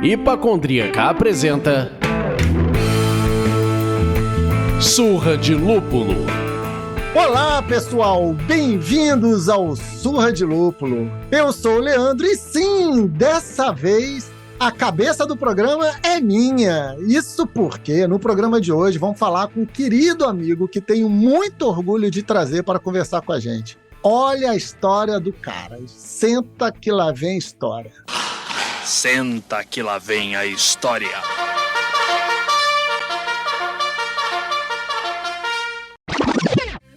Hipacondríaca apresenta Surra de Lúpulo. Olá, pessoal! Bem-vindos ao Surra de Lúpulo. Eu sou o Leandro e sim, dessa vez a cabeça do programa é minha. Isso porque no programa de hoje vamos falar com um querido amigo que tenho muito orgulho de trazer para conversar com a gente. Olha a história do cara. Senta que lá vem história. Senta que lá vem a história.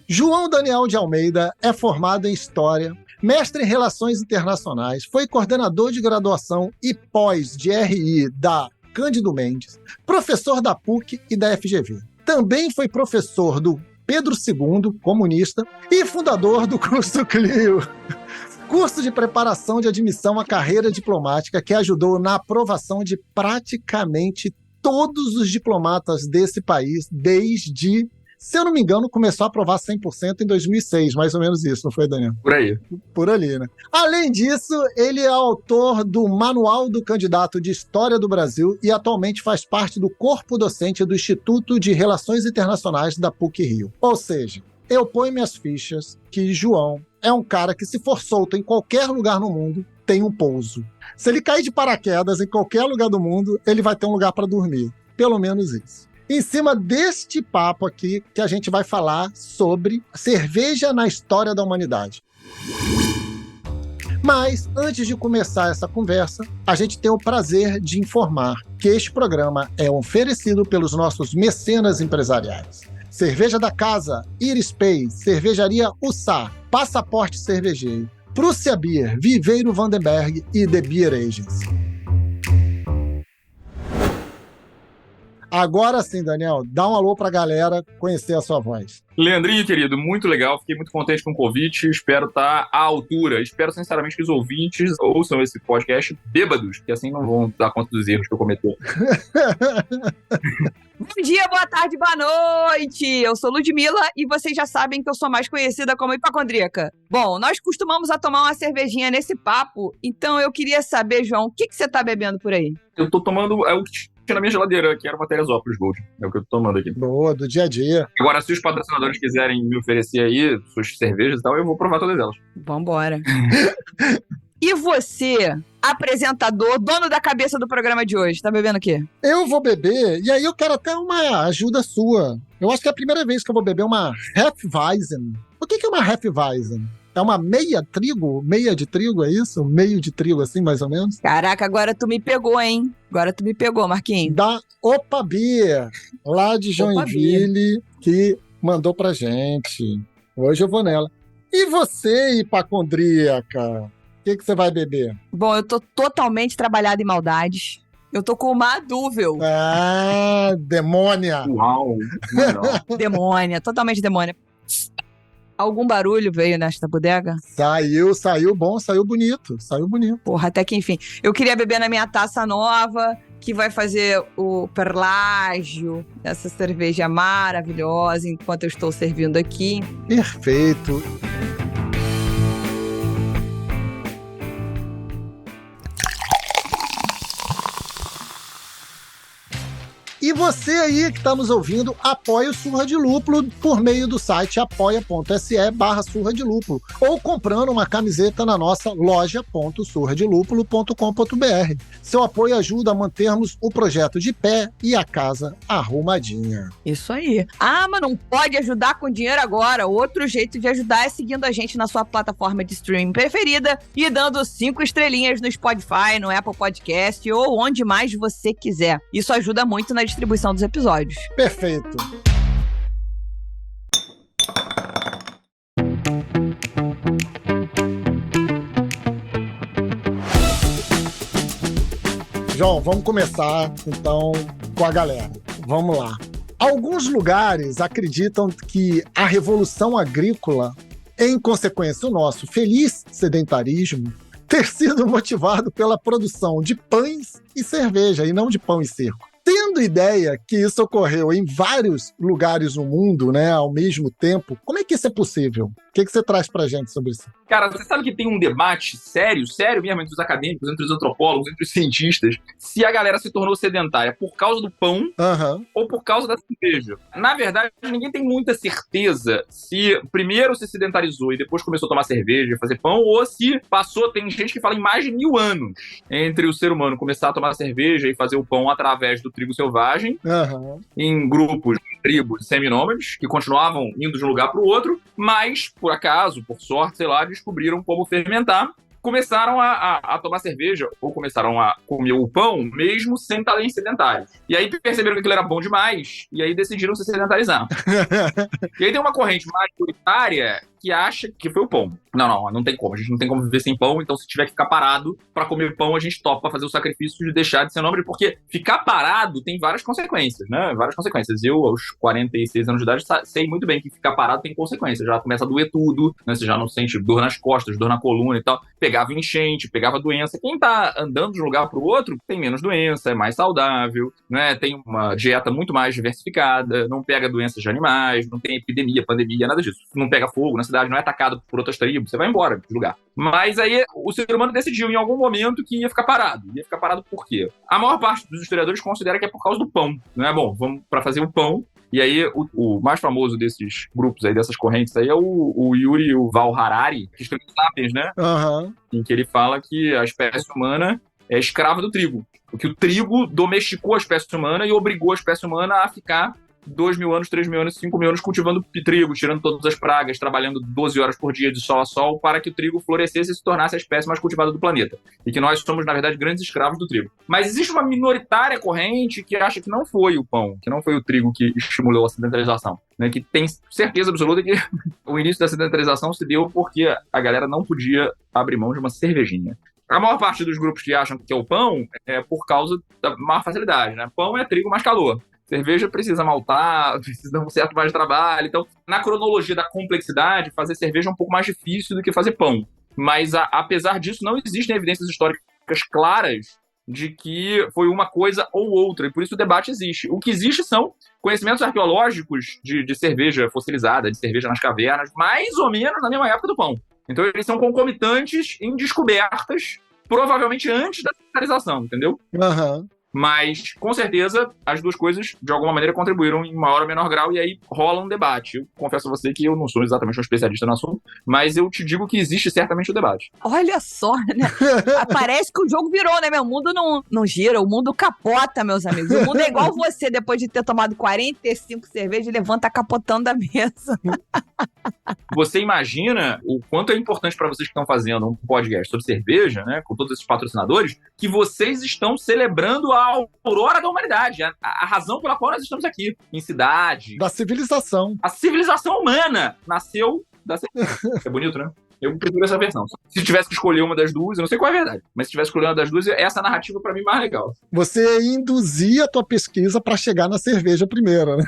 João Daniel de Almeida é formado em História, mestre em Relações Internacionais, foi coordenador de graduação e pós de RI da Cândido Mendes, professor da PUC e da FGV. Também foi professor do Pedro II, comunista, e fundador do curso Clio, curso de preparação de admissão à carreira diplomática que ajudou na aprovação de praticamente todos os diplomatas desse país desde, se eu não me engano, começou a aprovar 100% em 2006, mais ou menos isso, não foi, Daniel? Por aí. Por ali, né? Além disso, ele é autor do Manual do Candidato de História do Brasil e atualmente faz parte do corpo docente do Instituto de Relações Internacionais da PUC-Rio. Ou seja, eu ponho minhas fichas que João é um cara que, se for solto em qualquer lugar no mundo, tem um pouso. Se ele cair de paraquedas em qualquer lugar do mundo, ele vai ter um lugar para dormir. Pelo menos isso. Em cima deste papo aqui, que a gente vai falar sobre cerveja na história da humanidade. Mas, antes de começar essa conversa, a gente tem o prazer de informar que este programa é oferecido pelos nossos mecenas empresariais. Cerveja da Casa, Iris Pay, Cervejaria Ussá, Passaporte Cervejeiro, Prússia Beer, Viveiro Vandenberg e The Beer Agency. Agora sim, Daniel, dá um alô pra galera conhecer a sua voz. Leandrinho, querido, muito legal. Fiquei muito contente com o convite. Espero estar à altura. Espero, sinceramente, que os ouvintes ouçam esse podcast bêbados, que assim não vão dar conta dos erros que eu cometi. Bom dia, boa tarde, boa noite! Eu sou Ludmilla e vocês já sabem que eu sou mais conhecida como hipacondríaca. Bom, nós costumamos a tomar uma cervejinha nesse papo, então eu queria saber, João, o que você tá bebendo por aí? Eu tô tomando o que tinha na minha geladeira, que era uma Teresópolis Gold. É o que eu tô tomando aqui. Boa, do dia a dia. Agora, se os patrocinadores quiserem me oferecer aí suas cervejas e tal, eu vou provar todas elas. Vambora. E você, apresentador, dono da cabeça do programa de hoje, tá bebendo o quê? Eu vou beber, e aí eu quero até uma ajuda sua. Eu acho que é a primeira vez que eu vou beber uma Hefeweizen. O que é uma Hefeweizen? É uma meia de trigo, é isso? Meio de trigo, assim, mais ou menos? Caraca, agora tu me pegou, hein? Agora tu me pegou, Marquinhos. Da Opa Beer, lá de Joinville, que mandou pra gente. Hoje eu vou nela. E você, hipacondríaca? O que você vai beber? Bom, eu tô totalmente trabalhada em maldades. Eu tô com uma Duvel. Ah, demônia! Uau! Demônia, totalmente demônia. Algum barulho veio nesta bodega? Saiu bom, saiu bonito. Porra, até que enfim. Eu queria beber na minha taça nova, que vai fazer o perlágio, essa cerveja maravilhosa, enquanto eu estou servindo aqui. Perfeito. E você aí que está nos ouvindo, apoie o Surra de Lúpulo por meio do site apoia.se/Surra de Lúpulo ou comprando uma camiseta na nossa loja.surradelúpulo.com.br. Seu apoio ajuda a mantermos o projeto de pé e a casa arrumadinha. Isso aí. Ah, mas não pode ajudar com dinheiro agora. Outro jeito de ajudar é seguindo a gente na sua plataforma de streaming preferida e dando 5 estrelinhas no Spotify, no Apple Podcast ou onde mais você quiser. Isso ajuda muito na distribuição dos episódios. Perfeito. João, vamos começar então com a galera. Vamos lá. Alguns lugares acreditam que a revolução agrícola, em consequência o nosso feliz sedentarismo, ter sido motivado pela produção de pães e cerveja, e não de pão e circo. Tendo tendo ideia que isso ocorreu em vários lugares no mundo, né, ao mesmo tempo, como é que isso é possível? O que você traz pra gente sobre isso? Cara, você sabe que tem um debate sério mesmo, entre os acadêmicos, entre os antropólogos, entre os cientistas, se a galera se tornou sedentária por causa do pão ou por causa da cerveja. Na verdade, ninguém tem muita certeza se primeiro se sedentarizou e depois começou a tomar cerveja e fazer pão, ou se passou, tem gente que fala em mais de 1000 anos entre o ser humano começar a tomar cerveja e fazer o pão através do trigo selvagem, em grupos, tribos seminômades, que continuavam indo de um lugar para o outro, mas, por acaso, por sorte, sei lá, descobriram como fermentar, começaram a tomar cerveja ou começaram a comer o pão mesmo sem estarem sedentários. E aí perceberam que aquilo era bom demais e aí decidiram se sedentarizar. E aí tem uma corrente majoritária que acha que foi o pão. Não tem como. A gente não tem como viver sem pão, então se tiver que ficar parado pra comer pão, a gente topa fazer o sacrifício de deixar de ser nômade, porque ficar parado tem várias consequências, né? Várias consequências. Eu, aos 46 anos de idade, sei muito bem que ficar parado tem consequências. Já começa a doer tudo, né? Você já não sente dor nas costas, dor na coluna e tal. Pegava enchente, pegava doença. Quem tá andando de um lugar pro outro tem menos doença, é mais saudável, né? Tem uma dieta muito mais diversificada, não pega doenças de animais, não tem epidemia, pandemia, nada disso. Não pega fogo na cidade, não é atacado por outras tribos, você vai embora do lugar. Mas aí o ser humano decidiu em algum momento que ia ficar parado. Ia ficar parado por quê? A maior parte dos historiadores considera que é por causa do pão, não é? Bom, vamos para fazer o pão. E aí, o mais famoso desses grupos aí, dessas correntes aí, é o Yuri Val Harari, que escreveu Sapiens, né? Em que ele fala que a espécie humana é escrava do trigo. Porque o trigo domesticou a espécie humana e obrigou a espécie humana a ficar 2.000 anos, 3.000 anos, 5.000 anos cultivando trigo, tirando todas as pragas, trabalhando 12 horas por dia de sol a sol para que o trigo florescesse e se tornasse a espécie mais cultivada do planeta. E que nós somos, na verdade, grandes escravos do trigo. Mas existe uma minoritária corrente que acha que não foi o pão, que não foi o trigo que estimulou a sedentarização, né? Que tem certeza absoluta que o início da sedentarização se deu porque a galera não podia abrir mão de uma cervejinha. A maior parte dos grupos que acham que é o pão é por causa da maior facilidade, né? Pão é trigo mais calor. Cerveja precisa maltar, precisa de um certo mais de trabalho. Então, na cronologia da complexidade, fazer cerveja é um pouco mais difícil do que fazer pão. Mas, apesar disso, não existem evidências históricas claras de que foi uma coisa ou outra. E por isso o debate existe. O que existe são conhecimentos arqueológicos de cerveja fossilizada, de cerveja nas cavernas, mais ou menos na mesma época do pão. Então, eles são concomitantes em descobertas, provavelmente antes da sedentarização, entendeu? Mas, com certeza, as duas coisas, de alguma maneira, contribuíram em maior ou menor grau, e aí rola um debate. Eu confesso a você que eu não sou exatamente um especialista no assunto, mas eu te digo que existe certamente o debate. Olha só, né? Parece que o jogo virou, né? O mundo não gira, o mundo capota, meus amigos. O mundo é igual você, depois de ter tomado 45 cervejas, levanta capotando da mesa. Você imagina o quanto é importante para vocês que estão fazendo um podcast sobre cerveja, né, com todos esses patrocinadores, que vocês estão celebrando a aurora da humanidade, a razão pela qual nós estamos aqui, em cidade. Da civilização. A civilização humana nasceu da cerveja. É bonito, né? Eu prefiro essa versão. Se tivesse que escolher uma das duas, eu não sei qual é a verdade, mas se tivesse que escolher uma das duas, essa narrativa pra mim é mais legal. Você induzia a tua pesquisa pra chegar na cerveja primeiro, né?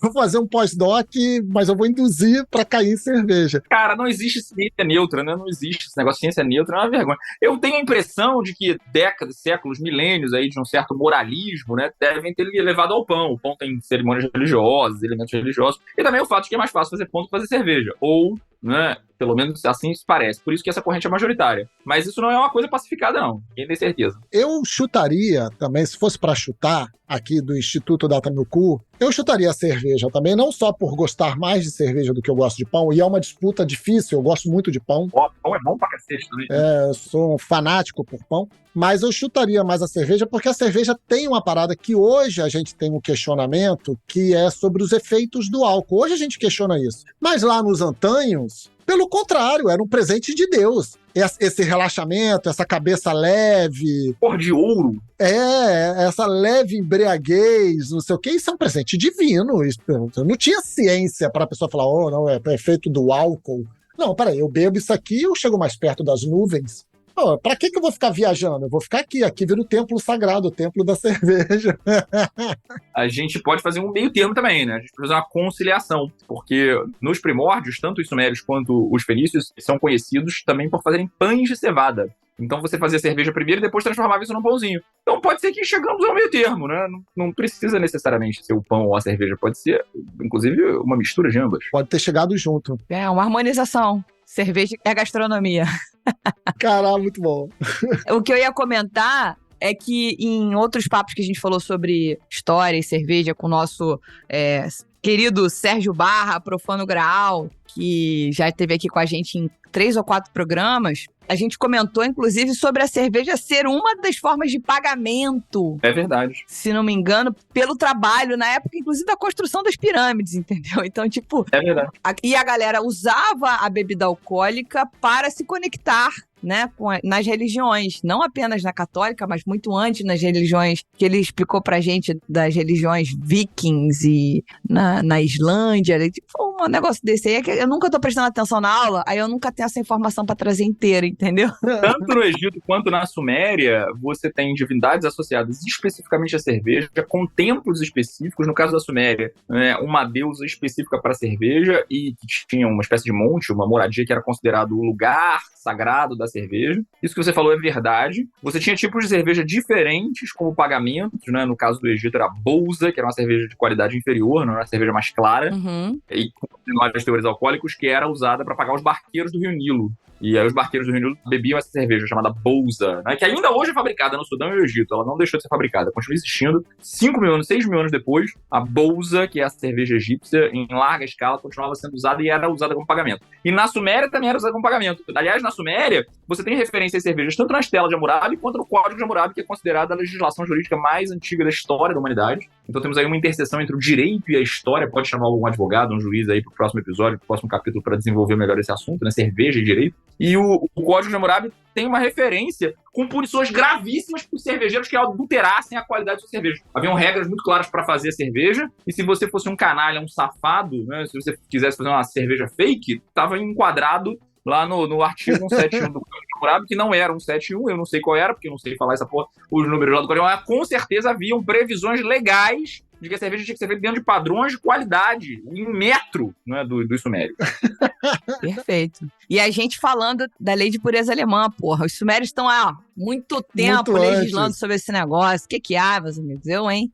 Vou fazer um pós-doc, mas eu vou induzir pra cair em cerveja. Cara, não existe ciência neutra, né? Não existe esse negócio de ciência neutra, é uma vergonha. Eu tenho a impressão de que décadas, séculos, milênios aí de um certo moralismo, né, devem ter levado ao pão. O pão tem cerimônias religiosas, elementos religiosos, e também o fato de que é mais fácil fazer pão do que fazer cerveja. Ou, né, pelo menos assim se parece. Por isso que essa corrente é majoritária. Mas isso não é uma coisa pacificada, não. Ninguém tem certeza. Eu chutaria também, se fosse para chutar, aqui do Instituto Data Meu Cu, eu chutaria a cerveja também, não só por gostar mais de cerveja do que eu gosto de pão, e é uma disputa difícil, eu gosto muito de pão. Ó, pão é bom pra cacete também. Eu sou um fanático por pão, mas eu chutaria mais a cerveja, porque a cerveja tem uma parada que hoje a gente tem um questionamento, que é sobre os efeitos do álcool. Hoje a gente questiona isso. Mas lá nos antanhos, pelo contrário, era um presente de Deus. Esse relaxamento, essa cabeça leve. Cor de ouro. Essa leve embriaguez, não sei o quê. Isso é um presente divino. Isso, não tinha ciência para a pessoa falar, oh, não, é efeito do álcool. Não, peraí, eu bebo isso aqui, eu chego mais perto das nuvens. Oh, pra que eu vou ficar viajando? Eu vou ficar aqui vira o templo sagrado, o templo da cerveja. A gente pode fazer um meio termo também, né? A gente pode fazer uma conciliação, porque nos primórdios, tanto os sumérios quanto os fenícios são conhecidos também por fazerem pães de cevada. Então você fazia cerveja primeiro e depois transformava isso num pãozinho. Então pode ser que chegamos ao meio termo, né? Não precisa necessariamente ser o pão ou a cerveja, pode ser, inclusive, uma mistura de ambas. Pode ter chegado junto. É, uma harmonização. Cerveja é gastronomia. Caralho, muito bom. O que eu ia comentar é que em outros papos que a gente falou sobre história e cerveja com o nosso querido Sérgio Barra, Profano Graal, que já esteve aqui com a gente em 3 ou 4 programas, a gente comentou, inclusive, sobre a cerveja ser uma das formas de pagamento. É verdade. Se não me engano, pelo trabalho, na época, inclusive, da construção das pirâmides, entendeu? Então, tipo... É verdade. E a galera usava a bebida alcoólica para se conectar, né, nas religiões, não apenas na católica, mas muito antes nas religiões que ele explicou pra gente, das religiões vikings e na Islândia, tipo, um negócio desse aí, é que eu nunca tô prestando atenção na aula, aí eu nunca tenho essa informação pra trazer inteira, entendeu? Tanto no Egito quanto na Suméria, você tem divindades associadas especificamente à cerveja, com templos específicos, no caso da Suméria, né, uma deusa específica para cerveja e que tinha uma espécie de monte, uma moradia que era considerado o lugar sagrado da cerveja. Isso que você falou é verdade. Você tinha tipos de cerveja diferentes como pagamentos, né? No caso do Egito era a bolsa, que era uma cerveja de qualidade inferior, não era uma cerveja mais clara. Uhum. E com vários teores alcoólicos, que era usada para pagar os barqueiros do Rio Nilo. E aí os barqueiros do Rio Nilo bebiam essa cerveja chamada bolsa, né? Que ainda hoje é fabricada no Sudão e no Egito. Ela não deixou de ser fabricada, continua existindo. 6 mil anos depois, a bolsa, que é a cerveja egípcia, em larga escala, continuava sendo usada e era usada como pagamento. E na Suméria também era usada como pagamento. Aliás, na Suméria, você tem referência às cervejas tanto na Estela de Hammurabi quanto no Código de Hammurabi, que é considerada a legislação jurídica mais antiga da história da humanidade. Então temos aí uma interseção entre o direito e a história. Pode chamar algum advogado, um juiz aí pro próximo episódio, pro próximo capítulo, para desenvolver melhor esse assunto, né? Cerveja e direito. E o Código de Hammurabi tem uma referência com punições gravíssimas para os cervejeiros que adulterassem a qualidade da sua cerveja. Haviam regras muito claras para fazer a cerveja, e se você fosse um canalha, um safado, né, se você quisesse fazer uma cerveja fake, estava enquadrado lá no artigo 171 do Código de Hammurabi, que não era 171, eu não sei qual era, porque eu não sei falar essa porra, os números lá do Código, mas com certeza haviam previsões legais de que a cerveja tinha que ser feita dentro de padrões de qualidade, em metro, né, do sumérios. Perfeito. E a gente falando da lei de pureza alemã, porra. Os sumérios estão há muito tempo Muito legislando antes. sobre esse negócio. O que há, meus amigos? Eu, hein?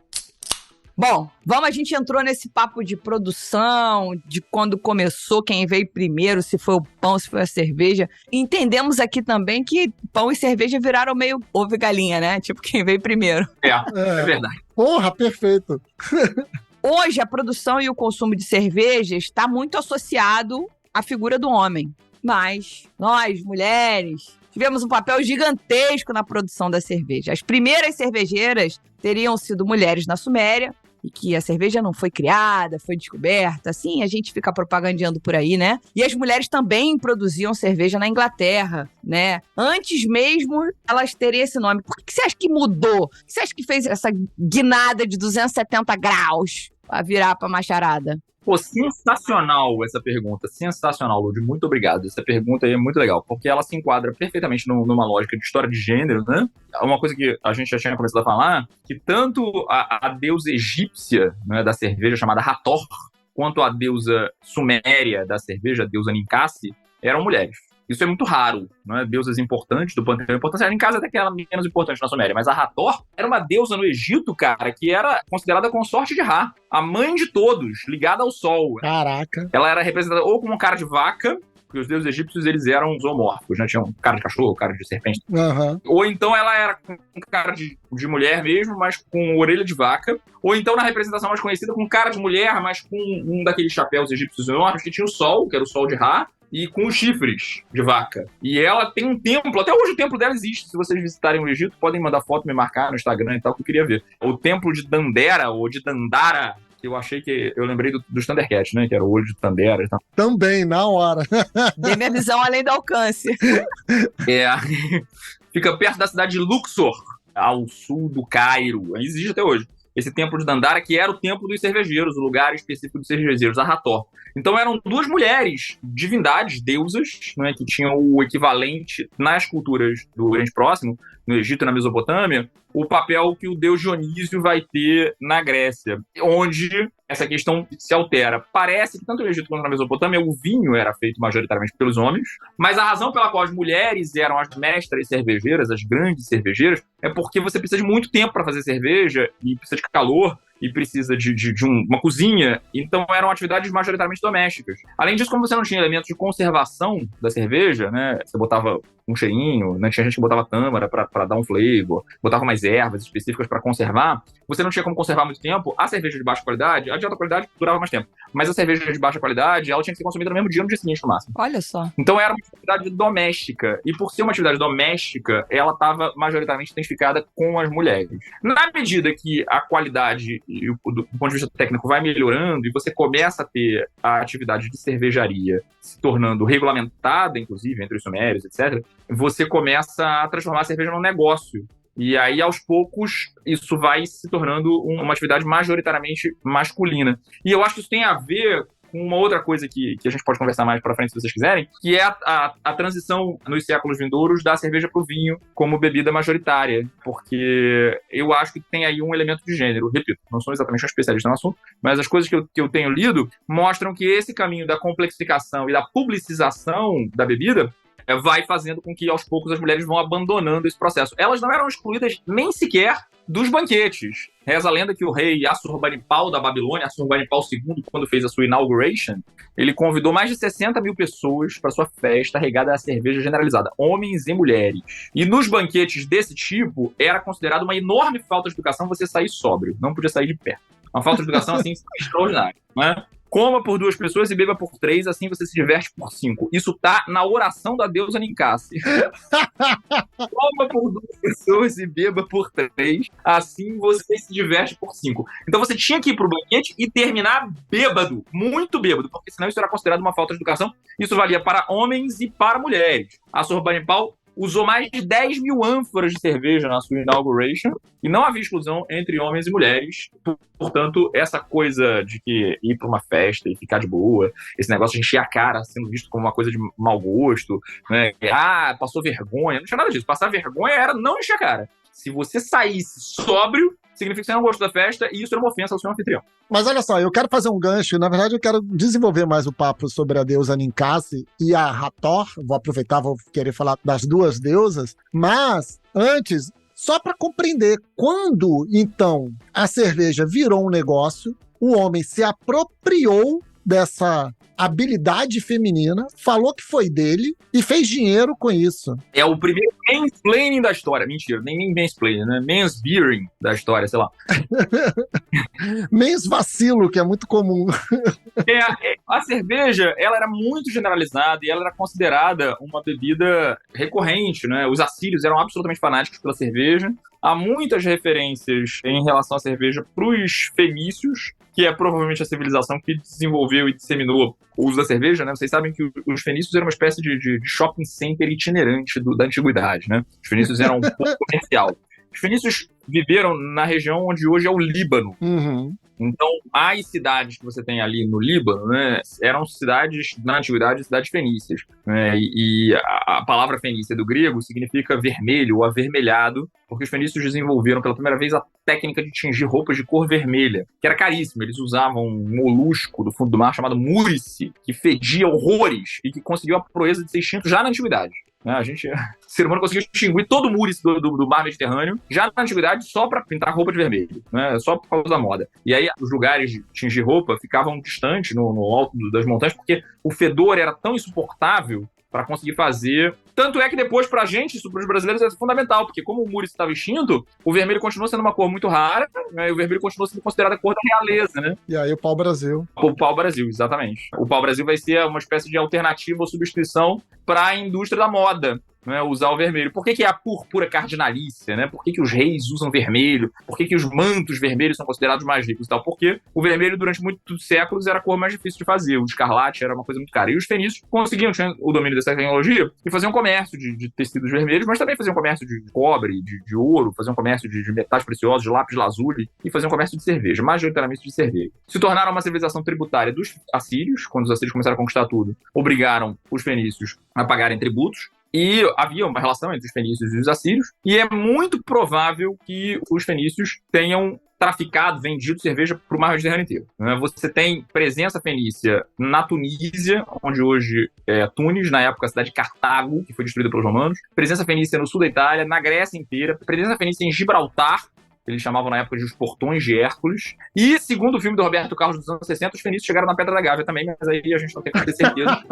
Bom, a gente entrou nesse papo de produção, de quando começou, quem veio primeiro, se foi o pão, se foi a cerveja. Entendemos aqui também que pão e cerveja viraram meio ovo e galinha, né? Tipo, quem veio primeiro. É verdade. Porra, perfeito. Hoje, a produção e o consumo de cerveja está muito associado à figura do homem. Mas nós, mulheres, tivemos um papel gigantesco na produção da cerveja. As primeiras cervejeiras teriam sido mulheres na Suméria, e que a cerveja não foi criada, foi descoberta, assim, a gente fica propagandeando por aí, né? E as mulheres também produziam cerveja na Inglaterra, né? Antes mesmo elas terem esse nome. Por que você acha que mudou? Por que você acha que fez essa guinada de 270 graus pra virar pra macharada? Pô, sensacional essa pergunta, sensacional, Lud, muito obrigado. Essa pergunta aí é muito legal, porque ela se enquadra perfeitamente numa lógica de história de gênero, né? Uma coisa que a gente já tinha começado a falar, que tanto a deusa egípcia, né, da cerveja, chamada Hathor, quanto a deusa suméria da cerveja, a deusa Ninkasi, eram mulheres. Isso é muito raro, não é? Deusas importantes do panteão importante. Em casa até que era menos importante na Suméria, mas a Hathor era uma deusa no Egito, cara, que era considerada consorte de Ra, a mãe de todos, ligada ao sol. Caraca. Ela era representada ou como um cara de vaca, porque os deuses egípcios, eles eram zoomórficos, né? Tinham cara de cachorro, cara de serpente. Uhum. Ou então ela era com cara de mulher mesmo, mas com orelha de vaca. Ou então na representação mais conhecida, com cara de mulher, mas com um daqueles chapéus egípcios enormes que tinha o sol, que era o sol de Ra, e com os chifres de vaca. E ela tem um templo, até hoje o templo dela existe. Se vocês visitarem o Egito, podem mandar foto, me marcar no Instagram e tal, que eu queria ver. O templo de Dandara, ou de Dandara, que eu achei que... Eu lembrei dos Thundercats, né? Que era o olho de Tandera e tal. Também, na hora. Dei minha visão além do alcance. Fica perto da cidade de Luxor, ao sul do Cairo. Existe até hoje. Esse templo de Dandara, que era o templo dos cervejeiros, o lugar específico dos cervejeiros, a Hathor. Então eram duas mulheres, divindades, deusas, né, que tinham o equivalente nas culturas do Oriente Próximo, no Egito e na Mesopotâmia, o papel que o deus Dionísio vai ter na Grécia, onde essa questão se altera. Parece que tanto no Egito quanto na Mesopotâmia o vinho era feito majoritariamente pelos homens, mas a razão pela qual as mulheres eram as mestras cervejeiras, as grandes cervejeiras, é porque você precisa de muito tempo para fazer cerveja e precisa de calor e precisa de uma cozinha, então eram atividades majoritariamente domésticas. Além disso, como você não tinha elementos de conservação da cerveja, né, você botava um cheirinho, né, tinha gente que botava tâmara para dar um flavor, botava mais ervas específicas para conservar, você não tinha como conservar muito tempo. A cerveja de baixa qualidade, a de alta qualidade durava mais tempo, mas a cerveja de baixa qualidade, ela tinha que ser consumida no mesmo dia, no dia seguinte, no máximo. Olha só. Então era uma atividade doméstica, e por ser uma atividade doméstica, ela estava majoritariamente identificada com as mulheres. Na medida que a qualidade e do ponto de vista técnico vai melhorando e você começa a ter a atividade de cervejaria se tornando regulamentada, inclusive, entre os sumérios, etc., você começa a transformar a cerveja num negócio. E aí, aos poucos, isso vai se tornando uma atividade majoritariamente masculina. E eu acho que isso tem a ver com uma outra coisa que a gente pode conversar mais pra frente, se vocês quiserem, que é a transição nos séculos vindouros da cerveja pro vinho como bebida majoritária, porque eu acho que tem aí um elemento de gênero. Repito, não sou exatamente um especialista no assunto, mas as coisas que eu tenho lido mostram que esse caminho da complexificação e da publicização da bebida vai fazendo com que, aos poucos, as mulheres vão abandonando esse processo. Elas não eram excluídas nem sequer dos banquetes. Reza a lenda que o rei Assurbanipal da Babilônia, Assurbanipal II, quando fez a sua inauguration, ele convidou mais de 60 mil pessoas para sua festa regada a cerveja generalizada, homens e mulheres. E nos banquetes desse tipo, era considerado uma enorme falta de educação você sair sóbrio, não podia sair de pé. Uma falta de educação, assim, extraordinária, não é? Coma por 2 pessoas e beba por 3, assim você se diverte por 5. Isso tá na oração da deusa Ninkasi. Coma por 2 pessoas e beba por 3, assim você se diverte por 5. Então você tinha que ir pro banquete e terminar bêbado, muito bêbado, porque senão isso era considerado uma falta de educação. Isso valia para homens e para mulheres. A Assurbanipal usou mais de 10 mil ânforas de cerveja na sua inauguration e não havia exclusão entre homens e mulheres. Portanto, essa coisa de que ir para uma festa e ficar de boa, esse negócio de encher a cara sendo visto como uma coisa de mau gosto, né? Passou vergonha. Não tinha nada disso. Passar vergonha era não encher a cara. Se você saísse sóbrio, significa que você não gostou da festa e isso era uma ofensa ao seu anfitrião. Mas olha só, eu quero fazer um gancho. Na verdade, eu quero desenvolver mais o papo sobre a deusa Ninkasi e a Hathor. Vou aproveitar, vou querer falar das duas deusas. Mas, antes, só para compreender, quando, então, a cerveja virou um negócio, o homem se apropriou dessa habilidade feminina, falou que foi dele e fez dinheiro com isso. É o primeiro mansplaining da história. Mentira, nem mansplaining, né? Mansbeering da história, sei lá. Mansvacilo, que é muito comum. A cerveja, ela era muito generalizada e ela era considerada uma bebida recorrente, né? Os assírios eram absolutamente fanáticos pela cerveja. Há muitas referências em relação à cerveja para os fenícios, que é provavelmente a civilização que desenvolveu e disseminou o uso da cerveja, né? Vocês sabem que os fenícios eram uma espécie de shopping center itinerante da antiguidade, né? Os fenícios eram um ponto comercial. Os fenícios viveram na região onde hoje é o Líbano. Uhum. Então, as cidades que você tem ali no Líbano, né, eram cidades, na antiguidade, cidades fenícias. Né, e a palavra fenícia do grego significa vermelho ou avermelhado, porque os fenícios desenvolveram pela primeira vez a técnica de tingir roupas de cor vermelha, que era caríssima. Eles usavam um molusco do fundo do mar chamado múrice, que fedia horrores e que conseguiu a proeza de ser extinto já na antiguidade. O ser humano conseguiu extinguir todo o múrice do mar Mediterrâneo, já na antiguidade, só para pintar roupa de vermelho, né? Só por causa da moda. E aí, os lugares de tingir roupa ficavam distantes, no alto das montanhas, porque o fedor era tão insuportável para conseguir fazer. Tanto é que depois, pra gente, isso pros brasileiros é fundamental, porque como o múrice estava extinto, o vermelho continuou sendo uma cor muito rara, né, e o vermelho continuou sendo considerado a cor da realeza, né? E aí o pau-brasil. O pau-brasil, exatamente. O pau-brasil vai ser uma espécie de alternativa ou substituição para a indústria da moda, né, usar o vermelho. Por que é a púrpura cardinalícia, né? Por que os reis usam vermelho? Por que os mantos vermelhos são considerados mais ricos e tal? Porque o vermelho, durante muitos séculos, era a cor mais difícil de fazer. O escarlate era uma coisa muito cara. E os fenícios conseguiam, tinham o domínio dessa tecnologia e faziam comércio de tecidos vermelhos, mas também faziam comércio de cobre, de ouro, faziam comércio de metais preciosos, de lápis lazuli e faziam comércio de cerveja, majoritariamente de cerveja. Se tornaram uma civilização tributária dos assírios. Quando os assírios começaram a conquistar tudo, obrigaram os fenícios a pagarem tributos. E havia uma relação entre os fenícios e os assírios, e é muito provável que os fenícios tenham traficado, vendido cerveja para o mar Mediterrâneo inteiro. Você tem presença fenícia na Tunísia, onde hoje é Tunis, na época a cidade de Cartago, que foi destruída pelos romanos, presença fenícia no sul da Itália, na Grécia inteira, presença fenícia em Gibraltar, que eles chamavam na época de os Portões de Hércules, e segundo o filme do Roberto Carlos dos anos 60, os fenícios chegaram na Pedra da Gávea também, mas aí a gente não tem que ter certeza.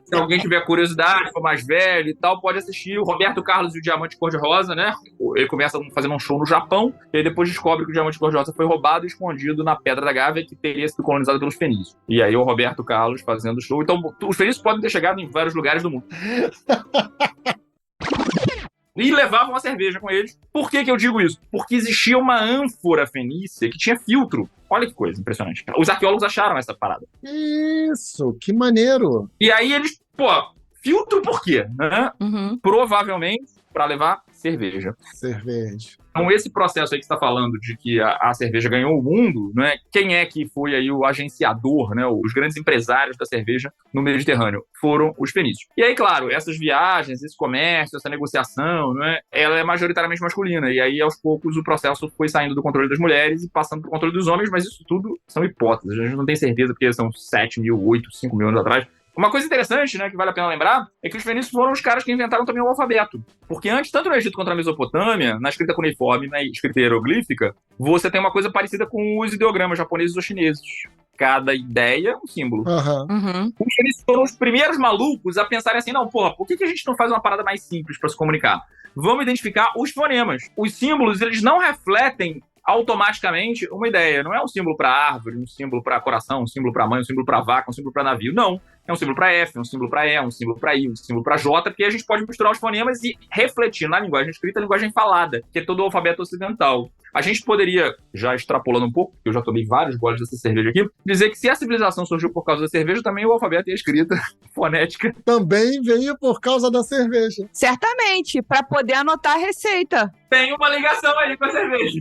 Se alguém tiver curiosidade, for mais velho e tal, pode assistir o Roberto Carlos e o Diamante Cor-de-Rosa, né? Ele começa fazendo um show no Japão, e aí depois descobre que o Diamante Cor-de-Rosa foi roubado e escondido na Pedra da Gávea, que teria sido colonizado pelos fenícios. E aí o Roberto Carlos fazendo show. Então, os fenícios podem ter chegado em vários lugares do mundo. E levavam a cerveja com eles. Por que eu digo isso? Porque existia uma ânfora fenícia que tinha filtro. Olha que coisa impressionante. Os arqueólogos acharam essa parada. Isso, que maneiro. E aí eles, filtro por quê? Né? Provavelmente para levar cerveja. Então esse processo aí que você está falando de que a cerveja ganhou o mundo, né? Quem é que foi aí o agenciador, né? Os grandes empresários da cerveja no Mediterrâneo? Foram os fenícios. E aí, claro, essas viagens, esse comércio, essa negociação, né? Ela é majoritariamente masculina. E aí, aos poucos, o processo foi saindo do controle das mulheres e passando para o controle dos homens, mas isso tudo são hipóteses. A gente não tem certeza porque são 7 mil, 8, 5 mil anos atrás. Uma coisa interessante, né, que vale a pena lembrar, é que os fenícios foram os caras que inventaram também o alfabeto. Porque antes, tanto no Egito quanto na Mesopotâmia, na escrita cuneiforme e na escrita hieroglífica, você tem uma coisa parecida com os ideogramas japoneses ou chineses. Cada ideia é um símbolo. Os fenícios foram os primeiros malucos a pensarem assim, não, por que a gente não faz uma parada mais simples para se comunicar? Vamos identificar os fonemas. Os símbolos, eles não refletem automaticamente uma ideia. Não é um símbolo para árvore, um símbolo para coração, um símbolo para mãe, um símbolo para vaca, um símbolo para navio. Não. É um símbolo para F, um símbolo para E, um símbolo para I, um símbolo para J, porque a gente pode misturar os fonemas e refletir na linguagem escrita a linguagem falada, que é todo o alfabeto ocidental. A gente poderia, já extrapolando um pouco, porque eu já tomei vários goles dessa cerveja aqui, dizer que se a civilização surgiu por causa da cerveja, também o alfabeto e a escrita fonética também veio por causa da cerveja. Certamente, para poder anotar a receita. Tem uma ligação aí com a cerveja.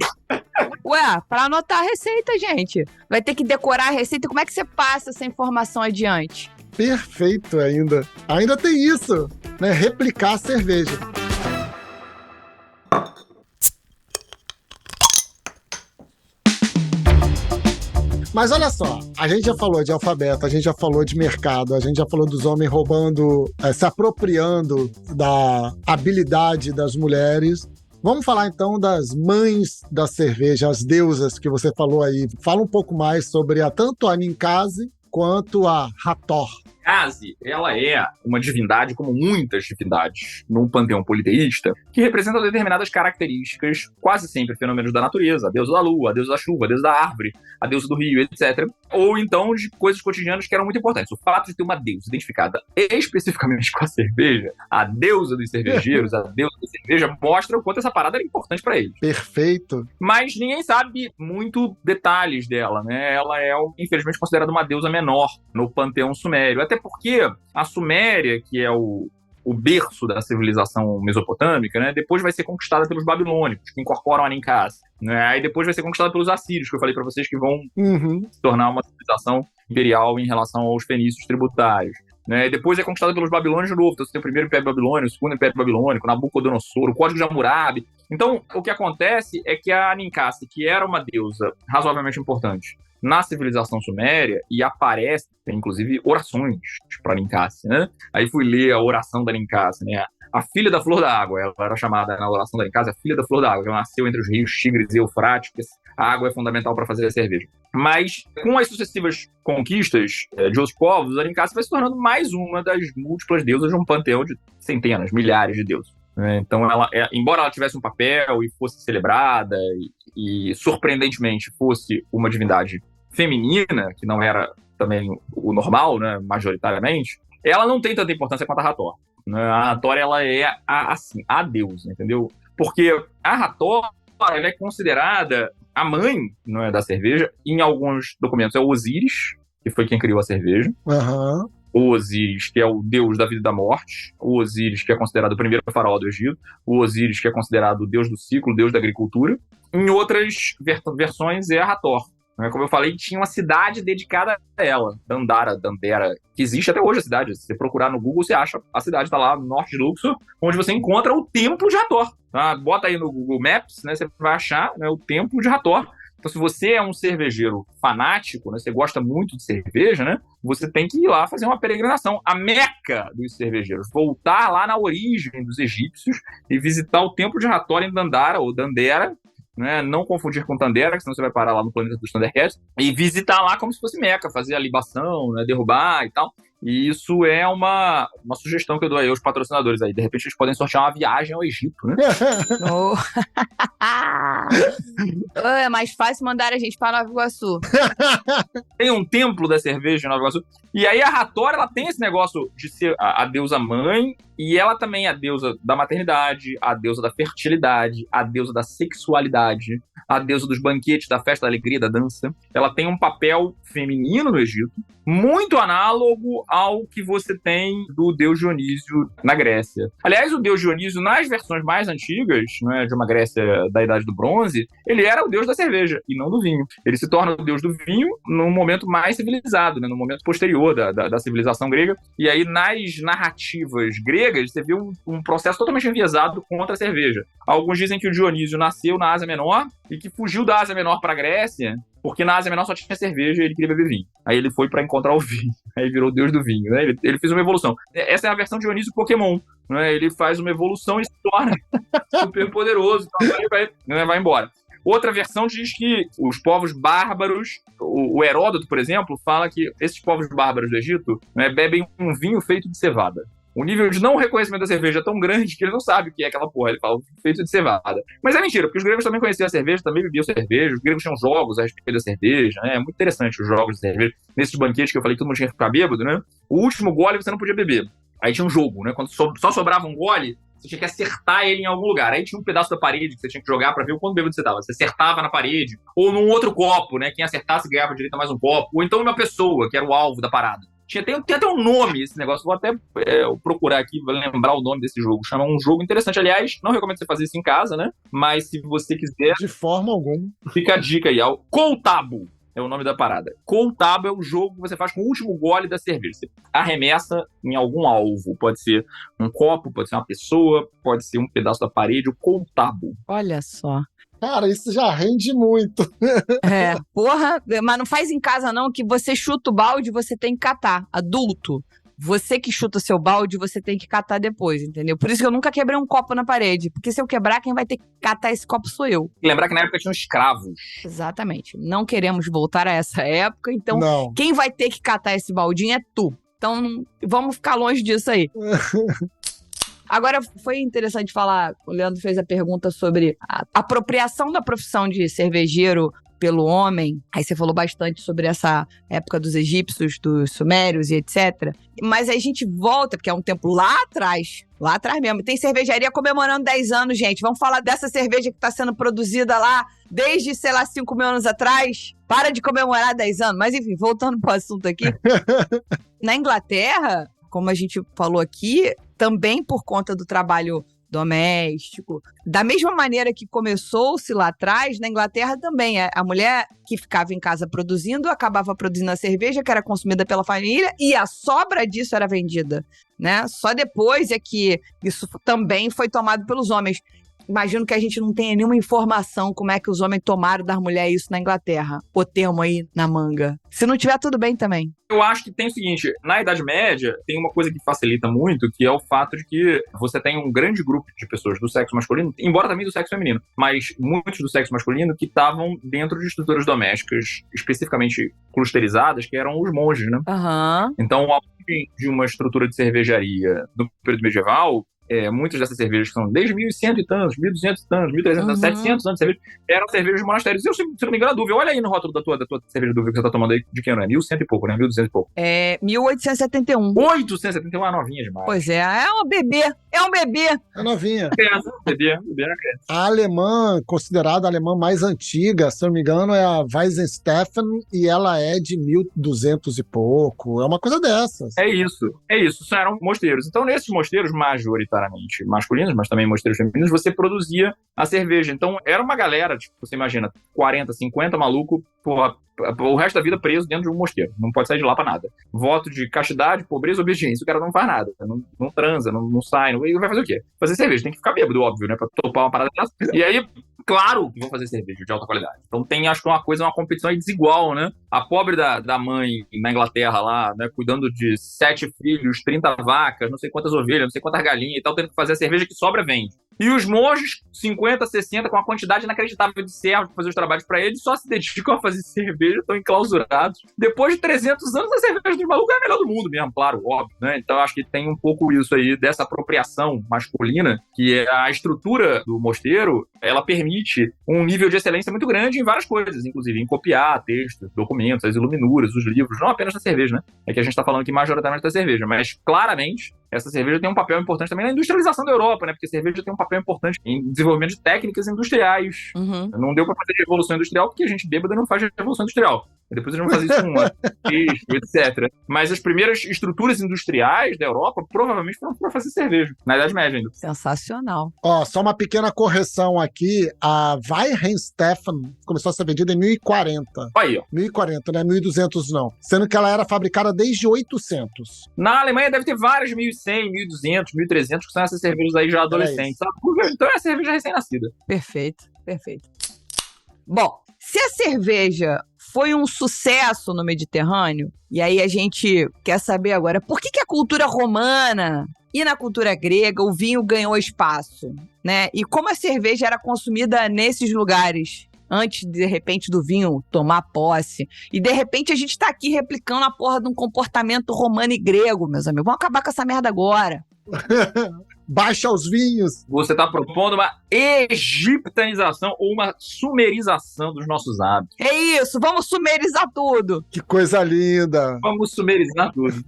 Ué, para anotar a receita, gente. Vai ter que decorar a receita. Como é que você passa essa informação adiante? Perfeito ainda. Ainda tem isso, né? Replicar a cerveja. Mas olha só, a gente já falou de alfabeto, a gente já falou de mercado, a gente já falou dos homens roubando, se apropriando da habilidade das mulheres. Vamos falar então das mães da cerveja, as deusas que você falou aí. Fala um pouco mais sobre tanto a Ninkasi quanto a Hathor. Ninkasi, ela é uma divindade, como muitas divindades num panteão politeísta, que representa determinadas características, quase sempre fenômenos da natureza, a deusa da lua, a deusa da chuva, a deusa da árvore, a deusa do rio, etc. Ou então de coisas cotidianas que eram muito importantes. O fato de ter uma deusa identificada especificamente com a cerveja, a deusa dos cervejeiros, a deusa da cerveja, mostra o quanto essa parada era importante para eles. Perfeito. Mas ninguém sabe muito detalhes dela, né? Ela é, infelizmente, considerada uma deusa menor no panteão sumério. Até porque a Suméria, que é o berço da civilização mesopotâmica, né, depois vai ser conquistada pelos babilônicos, que incorporam a Ninkasi. Né? Aí depois vai ser conquistada pelos assírios, que eu falei para vocês que vão se tornar uma civilização imperial em relação aos fenícios tributários. Né? Depois é conquistada pelos babilônios de novo. Então você tem o primeiro Império Babilônico, o segundo Império Babilônico, Nabucodonosor, o Código de Hammurabi. Então, o que acontece é que a Ninkasi, que era uma deusa razoavelmente importante na civilização suméria, e aparece, tem inclusive orações para Ninkasi, né? Aí fui ler a oração da Ninkasi, né? A filha da flor da água, ela era chamada na oração da Ninkasi a filha da flor da água, ela nasceu entre os rios Tigres e Eufrates, a água é fundamental para fazer a cerveja. Mas, com as sucessivas conquistas de outros povos, a Ninkasi vai se tornando mais uma das múltiplas deusas de um panteão de centenas, milhares de deuses. Então, embora ela tivesse um papel e fosse celebrada, e surpreendentemente fosse uma divindade feminina, que não era também o normal, né, majoritariamente, ela não tem tanta importância quanto a Hathor. A Hathor, ela é a deusa, entendeu? Porque a Hathor, ela é considerada a mãe, não é, da cerveja. Em alguns documentos é o Osíris, que foi quem criou a cerveja. O Osíris, que é o deus da vida e da morte. O Osíris, que é considerado o primeiro faraó do Egito. O Osíris, que é considerado o deus do ciclo, o deus da agricultura. Em outras versões é a Hathor. Como eu falei, tinha uma cidade dedicada a ela, Dandara, que existe até hoje a cidade. Se você procurar no Google, você acha. A cidade está lá no norte de Luxor, onde você encontra o Templo de Hathor. Tá? Bota aí no Google Maps, né, você vai achar, né, o Templo de Hathor. Então, se você é um cervejeiro fanático, né, você gosta muito de cerveja, né, você tem que ir lá fazer uma peregrinação. A Meca dos cervejeiros. Voltar lá na origem dos egípcios e visitar o Templo de Hathor em Dandara, ou Dandera, né, não confundir com Tandera, senão você vai parar lá no planeta dos Thundercats, e visitar lá como se fosse Meca, fazer a libação, né, derrubar e tal. E isso é uma sugestão que eu dou aí aos patrocinadores aí. De repente eles podem sortear uma viagem ao Egito, né? É mais fácil mandar a gente para Nova Iguaçu. Tem um templo da cerveja em Nova Iguaçu. E aí a Hathor, ela tem esse negócio de ser a deusa mãe, e ela também é a deusa da maternidade, a deusa da fertilidade, a deusa da sexualidade, a deusa dos banquetes, da festa, da alegria, da dança. Ela tem um papel feminino no Egito, muito análogo ao que você tem do deus Dionísio na Grécia. Aliás, o deus Dionísio, nas versões mais antigas, né, de uma Grécia da Idade do Bronze, ele era o deus da cerveja e não do vinho. Ele se torna o deus do vinho num momento mais civilizado, né, no momento posterior da civilização grega. E aí, nas narrativas gregas, você vê um processo totalmente enviesado contra a cerveja. Alguns dizem que o Dionísio nasceu na Ásia Menor e que fugiu da Ásia Menor para a Grécia, porque na Ásia Menor só tinha cerveja e ele queria beber vinho. Aí ele foi para encontrar o vinho. Aí virou o deus do vinho, né? Ele fez uma evolução. Essa é a versão de Dionísio Pokémon, né? Ele faz uma evolução e se torna super poderoso. Então vai embora. Outra versão diz que os povos bárbaros, o Heródoto, por exemplo, fala que esses povos bárbaros do Egito, né, bebem um vinho feito de cevada. O nível de não reconhecimento da cerveja é tão grande que ele não sabe o que é aquela porra. Ele fala feito de cevada. Mas é mentira, porque os gregos também conheciam a cerveja, também bebiam cerveja. Os gregos tinham jogos a respeito da cerveja, né? É muito interessante os jogos de cerveja. Nesses banquetes que eu falei que todo mundo tinha que ficar bêbado, né? O último gole você não podia beber. Aí tinha um jogo, né? Quando só sobrava um gole, você tinha que acertar ele em algum lugar. Aí tinha um pedaço da parede que você tinha que jogar pra ver o quanto bêbado você tava. Você acertava na parede, ou num outro copo, né? Quem acertasse ganhava direito a mais um copo. Ou então uma pessoa, que era o alvo da parada. Tem até um nome esse negócio, vou até procurar aqui, vou lembrar o nome desse jogo. Chama um jogo interessante. Aliás, não recomendo você fazer isso em casa, né? Mas se você quiser... De forma alguma. Fica a dica aí. Koutabu é o nome da parada. Koutabu é o jogo que você faz com o último gole da cerveja. Você arremessa em algum alvo. Pode ser um copo, pode ser uma pessoa, pode ser um pedaço da parede. O Koutabu. Olha só. Cara, isso já rende muito. Porra, mas não faz em casa não, que você chuta o balde, você tem que catar. Adulto, você que chuta o seu balde, você tem que catar depois, entendeu? Por isso que eu nunca quebrei um copo na parede, porque se eu quebrar, quem vai ter que catar esse copo sou eu. Lembrar que na época tinham escravos. Exatamente. Não queremos voltar a essa época, então não. Quem vai ter que catar esse baldinho é tu. Então vamos ficar longe disso aí. Agora, foi interessante falar, o Leandro fez a pergunta sobre a apropriação da profissão de cervejeiro pelo homem. Aí você falou bastante sobre essa época dos egípcios, dos sumérios e etc. Mas aí a gente volta, porque é um tempo lá atrás mesmo. Tem cervejaria comemorando 10 anos, gente. Vamos falar dessa cerveja que está sendo produzida lá desde, 5 mil anos atrás. Para de comemorar 10 anos. Mas enfim, voltando para o assunto aqui. Na Inglaterra, como a gente falou aqui, também por conta do trabalho doméstico, da mesma maneira que começou-se lá atrás, na Inglaterra também, a mulher que ficava em casa produzindo, acabava produzindo a cerveja que era consumida pela família e a sobra disso era vendida, né? Só depois é que isso também foi tomado pelos homens. Imagino que a gente não tenha nenhuma informação como é que os homens tomaram das mulheres isso na Inglaterra. O termo aí na manga. Se não tiver, tudo bem também. Eu acho que tem o seguinte, na Idade Média, tem uma coisa que facilita muito, que é o fato de que você tem um grande grupo de pessoas do sexo masculino, embora também do sexo feminino, mas muitos do sexo masculino que estavam dentro de estruturas domésticas, especificamente clusterizadas, que eram os monges, né? Uhum. Então, a origem de uma estrutura de cervejaria do período medieval, muitas dessas cervejas que são desde 1100 e tantos, 1200 e tantos, 1300 e tantos, 700 anos de cerveja, eram cervejas de monastérios. Se não me engano, a dúvida, olha aí no rótulo da tua cerveja dúvida que você tá tomando aí, de que ano é? 1100 e pouco, né? 1200 e pouco. 1871. 871 é novinha demais. Pois é um bebê. É novinha. Bebê. A alemã, considerada a alemã mais antiga, se não me engano, é a Weizenstephan, e ela é de 1200 e pouco. É uma coisa dessas. É isso. Isso eram mosteiros. Então, nesses mosteiros, majoritariamente, majoritariamente masculinos, mas também mosteiros femininos, você produzia a cerveja. Então, era uma galera, tipo, você imagina, 40, 50 maluco, porra, o resto da vida preso dentro de um mosteiro. Não pode sair de lá pra nada. Voto de castidade, pobreza, obediência. O cara não faz nada. Não transa, não sai. Vai fazer o quê? Fazer cerveja. Tem que ficar bêbado, óbvio, né? Pra topar uma parada dessa. E aí, claro que vão fazer cerveja de alta qualidade. Então tem, acho que uma competição aí desigual, né? A pobre da mãe na Inglaterra lá, né? Cuidando de 7 filhos, 30 vacas, não sei quantas ovelhas, não sei quantas galinhas e tal, tendo que fazer a cerveja que sobra, vende. E os monges, 50, 60, com a quantidade inacreditável de servos para fazer os trabalhos para eles, só se dedicam a fazer cerveja, estão enclausurados. Depois de 300 anos, a cerveja dos malucos é a melhor do mundo mesmo, claro, óbvio, né? Então acho que tem um pouco isso aí, dessa apropriação masculina, que é a estrutura do mosteiro, ela permite um nível de excelência muito grande em várias coisas, inclusive em copiar textos, documentos, as iluminuras, os livros, não apenas na cerveja, né? É que a gente está falando aqui majoritariamente da cerveja, mas claramente essa cerveja tem um papel importante também na industrialização da Europa, né? Porque a cerveja tem um papel importante em desenvolvimento de técnicas industriais. Uhum. Não deu para fazer revolução industrial porque a gente bêbada não faz revolução industrial. Depois eles vão fazer isso com etc. Mas as primeiras estruturas industriais da Europa provavelmente foram para fazer cerveja, na Idade Média ainda. Sensacional. Ó, só uma pequena correção aqui. A Weihenstephan começou a ser vendida em 1040. Aí, ó. 1040, não é 1200 não. Sendo que ela era fabricada desde 800. Na Alemanha deve ter várias 1100, 1200, 1300, que são essas cervejas aí já adolescentes. Então é a cerveja recém-nascida. Perfeito, perfeito. Bom, se a cerveja foi um sucesso no Mediterrâneo, e aí a gente quer saber agora, por que a cultura romana e na cultura grega o vinho ganhou espaço, né? E como a cerveja era consumida nesses lugares antes, de repente, do vinho tomar posse. E, de repente, a gente tá aqui replicando a porra de um comportamento romano e grego, meus amigos. Vamos acabar com essa merda agora. Baixa os vinhos. Você está propondo uma egiptanização ou uma sumerização dos nossos hábitos. É isso, vamos sumerizar tudo. Que coisa linda. Vamos sumerizar tudo.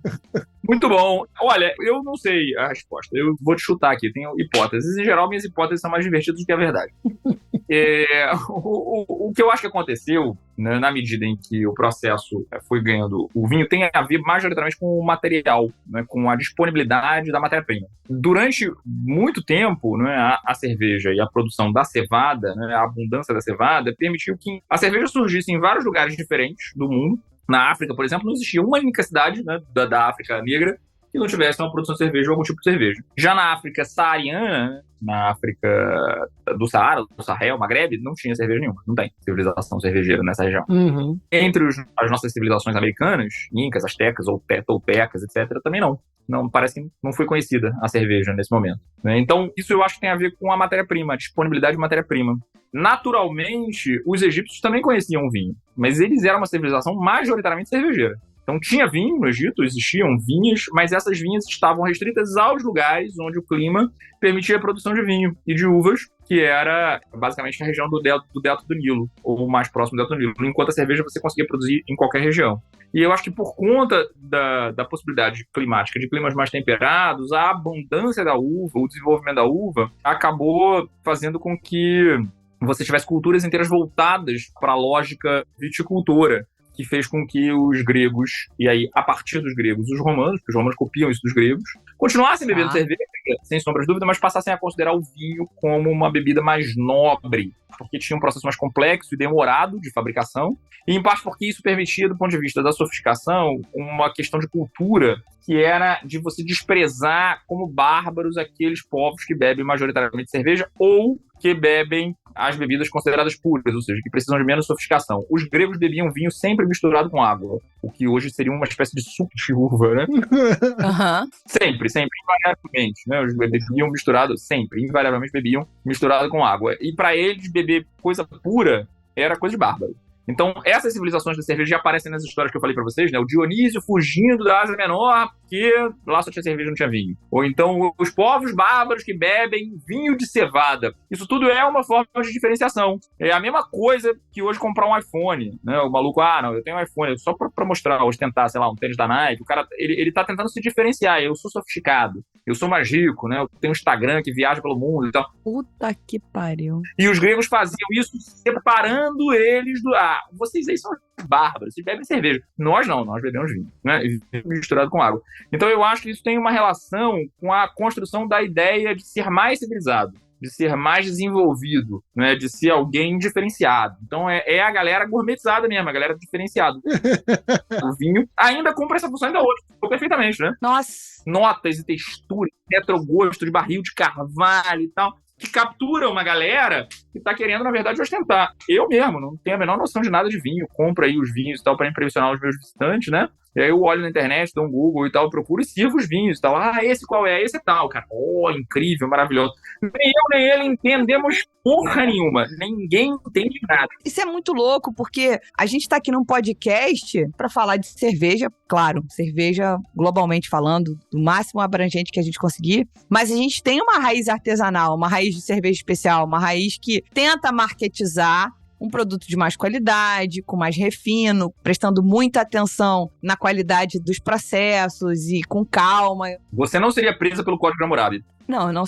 Muito bom. Olha, eu não sei a resposta. Eu vou te chutar aqui. Tenho hipóteses. Em geral, minhas hipóteses são mais divertidas do que a verdade. O que eu acho que aconteceu, né, na medida em que o processo foi ganhando o vinho, tem a ver majoritariamente com o material, né, com a disponibilidade da matéria-prima. Durante muito tempo, né, a cerveja e a produção da cevada, né, a abundância da cevada, permitiu que a cerveja surgisse em vários lugares diferentes do mundo. Na África, por exemplo, não existia uma única cidade, né, da África negra que não tivesse uma produção de cerveja ou algum tipo de cerveja. Já na África saariana, na África do Saara, do Sahel, Magrebe, não tinha cerveja nenhuma. Não tem civilização cervejeira nessa região. Uhum. Entre as nossas civilizações americanas, incas, astecas, ou toltecas, etc., também não. Não, parece que não foi conhecida a cerveja nesse momento, né? Então, isso eu acho que tem a ver com a matéria-prima, a disponibilidade de matéria-prima. Naturalmente, os egípcios também conheciam o vinho, mas eles eram uma civilização majoritariamente cervejeira. Então tinha vinho no Egito, existiam vinhas, mas essas vinhas estavam restritas aos lugares onde o clima permitia a produção de vinho e de uvas, que era basicamente a região do delta do Nilo, ou mais próximo do delta do Nilo, enquanto a cerveja você conseguia produzir em qualquer região. E eu acho que por conta da possibilidade climática de climas mais temperados, a abundância da uva, o desenvolvimento da uva, acabou fazendo com que você tivesse culturas inteiras voltadas para a lógica viticultora, que fez com que os gregos, e aí a partir dos gregos, os romanos, porque os romanos copiam isso dos gregos, continuassem bebendo cerveja, sem sombra de dúvida, mas passassem a considerar o vinho como uma bebida mais nobre, porque tinha um processo mais complexo e demorado de fabricação, e em parte porque isso permitia, do ponto de vista da sofisticação, uma questão de cultura que era de você desprezar como bárbaros aqueles povos que bebem majoritariamente cerveja ou que bebem as bebidas consideradas puras, ou seja, que precisam de menos sofisticação. Os gregos bebiam vinho sempre misturado com água, o que hoje seria uma espécie de suco de uva, né? Uhum. Sempre, invariavelmente, né? Os bebiam misturado, sempre, invariavelmente bebiam misturado com água. E para eles, beber coisa pura era coisa de bárbaro. Então, essas civilizações da cerveja já aparecem nas histórias que eu falei pra vocês, né? O Dionísio fugindo da Ásia Menor, porque lá só tinha cerveja e não tinha vinho. Ou então, os povos bárbaros que bebem vinho de cevada. Isso tudo é uma forma de diferenciação. É a mesma coisa que hoje comprar um iPhone, né? O maluco, não, eu tenho um iPhone só pra mostrar, ostentar, sei lá, um tênis da Nike. O cara, ele tá tentando se diferenciar. Eu sou sofisticado. eu sou mais rico, né? Eu tenho um Instagram que viaja pelo mundo e tal. Puta que pariu. E os gregos faziam isso separando eles do... vocês aí são bárbaros, vocês bebem cerveja. Nós não, nós bebemos vinho, né? Misturado com água. Então eu acho que isso tem uma relação com a construção da ideia de ser mais civilizado, de ser mais desenvolvido, né? De ser alguém diferenciado. Então é a galera gourmetizada mesmo, a galera diferenciada. O vinho ainda cumpre essa função ainda hoje, perfeitamente, né? Nossa! Notas e texturas, retrogosto de barril de carvalho e tal, que captura uma galera que tá querendo, na verdade, ostentar. Eu mesmo não tenho a menor noção de nada de vinho, compro aí os vinhos e tal para impressionar os meus visitantes, né? E aí eu olho na internet, dou um Google e tal, procuro e sirvo os vinhos e tal. Esse qual é? Esse é tal, cara. Incrível, maravilhoso. Nem eu nem ele entendemos porra nenhuma. Ninguém entende nada. Isso é muito louco, porque a gente tá aqui num podcast pra falar de cerveja, claro, cerveja globalmente falando, do máximo abrangente que a gente conseguir, mas a gente tem uma raiz artesanal, uma raiz de cerveja especial, uma raiz que tenta marketizar um produto de mais qualidade, com mais refino, prestando muita atenção na qualidade dos processos e com calma. Você não seria presa pelo Código de Hammurabi. Não, eu não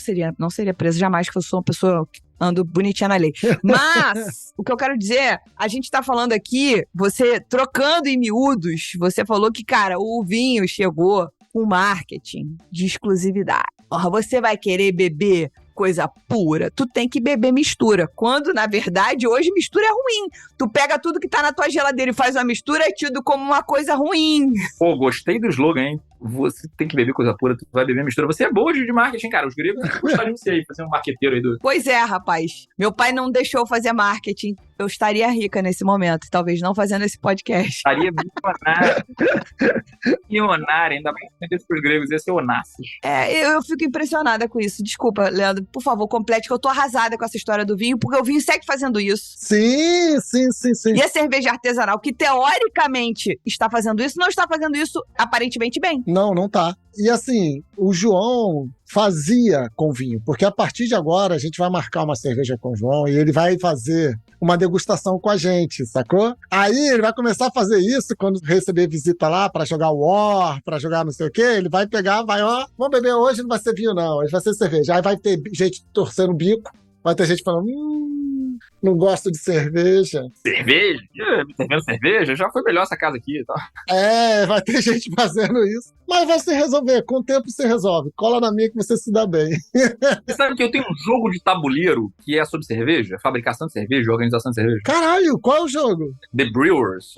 seria presa jamais, que eu sou uma pessoa que ando bonitinha na lei. Mas, o que eu quero dizer, a gente tá falando aqui, você trocando em miúdos, você falou que, cara, o vinho chegou com marketing de exclusividade. Você vai querer beber coisa pura, tu tem que beber mistura. Quando, na verdade, hoje mistura é ruim. Tu pega tudo que tá na tua geladeira e faz uma mistura, é tido como uma coisa ruim. Pô, gostei do slogan, hein? Você tem que beber coisa pura, tu vai beber mistura. Você é boa de marketing, cara. Os gregos gostariam de ser aí, fazer um marqueteiro aí do... Pois é, rapaz. Meu pai não deixou fazer marketing. Eu estaria rica nesse momento. Talvez não fazendo esse podcast. Estaria milionário. Milionário, ainda mais que os gregos ia ser Onassis. Eu fico impressionada com isso. Desculpa, Leandro. Por favor, complete, que eu tô arrasada com essa história do vinho, porque o vinho segue fazendo isso. Sim. E a cerveja artesanal, que teoricamente está fazendo isso, não está fazendo isso aparentemente bem. Não tá. E assim, o João fazia com vinho, porque a partir de agora a gente vai marcar uma cerveja com o João e ele vai fazer uma degustação com a gente, sacou? Aí ele vai começar a fazer isso quando receber visita lá pra jogar War, pra jogar não sei o quê, ele vai pegar, vamos beber hoje, não vai ser vinho não, hoje vai ser cerveja. Aí vai ter gente torcendo o bico, vai ter gente falando, não gosto de cerveja. Cerveja? Servindo cerveja? Já foi melhor essa casa aqui e tal. Vai ter gente fazendo isso. Mas vai se resolver, com o tempo se resolve. Cola na minha que você se dá bem. Você sabe que eu tenho um jogo de tabuleiro que é sobre cerveja? Fabricação de cerveja, organização de cerveja. Caralho, qual é o jogo? The Brewers,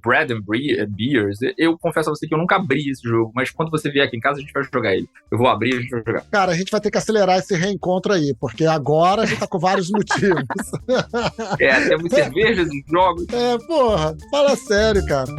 Bread and Beers. Eu confesso a você que eu nunca abri esse jogo, mas quando você vier aqui em casa, a gente vai jogar ele. Eu vou abrir e a gente vai jogar. Cara, a gente vai ter que acelerar esse reencontro aí, porque agora a gente tá com vários motivos. Temos cervejas e jogos. Porra, fala sério, cara.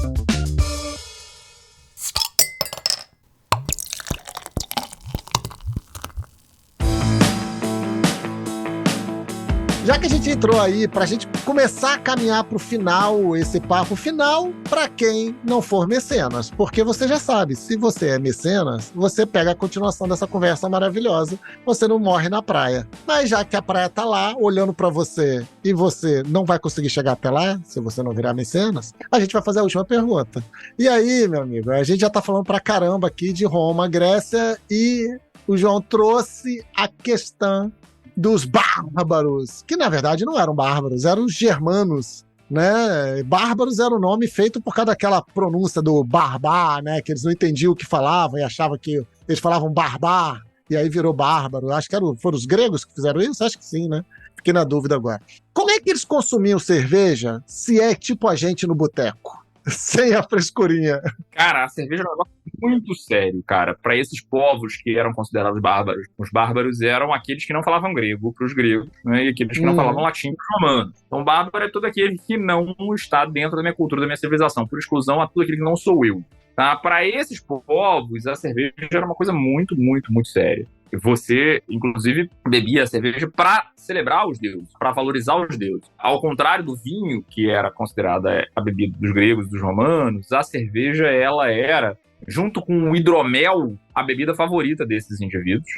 Já que a gente entrou aí, pra gente começar a caminhar pro final, esse papo final, pra quem não for mecenas. Porque você já sabe, se você é mecenas, você pega a continuação dessa conversa maravilhosa, você não morre na praia. Mas já que a praia tá lá, olhando pra você, e você não vai conseguir chegar até lá, se você não virar mecenas, a gente vai fazer a última pergunta. E aí, meu amigo, a gente já tá falando pra caramba aqui de Roma, Grécia, e o João trouxe a questão dos bárbaros, que na verdade não eram bárbaros, eram os germanos, né? Bárbaros era o nome feito por causa daquela pronúncia do barbar, né? Que eles não entendiam o que falavam e achavam que eles falavam barbar, e aí virou bárbaro. Acho que foram os gregos que fizeram isso? Acho que sim, né? Fiquei na dúvida agora. Como é que eles consumiam cerveja se é tipo a gente no boteco? Sem a frescurinha. Cara, a cerveja é um negócio muito sério, cara. Para esses povos que eram considerados bárbaros. Os bárbaros eram aqueles que não falavam grego para os gregos, né? E aqueles que não falavam latim para os romanos. Então, bárbaro é todo aquele que não está dentro da minha cultura, da minha civilização, por exclusão a tudo aquele que não sou eu. Tá? Para esses povos, a cerveja era uma coisa muito, muito, muito séria. Você, inclusive, bebia a cerveja para celebrar os deuses, para valorizar os deuses. Ao contrário do vinho, que era considerada a bebida dos gregos e dos romanos, a cerveja, ela era, junto com o hidromel, a bebida favorita desses indivíduos,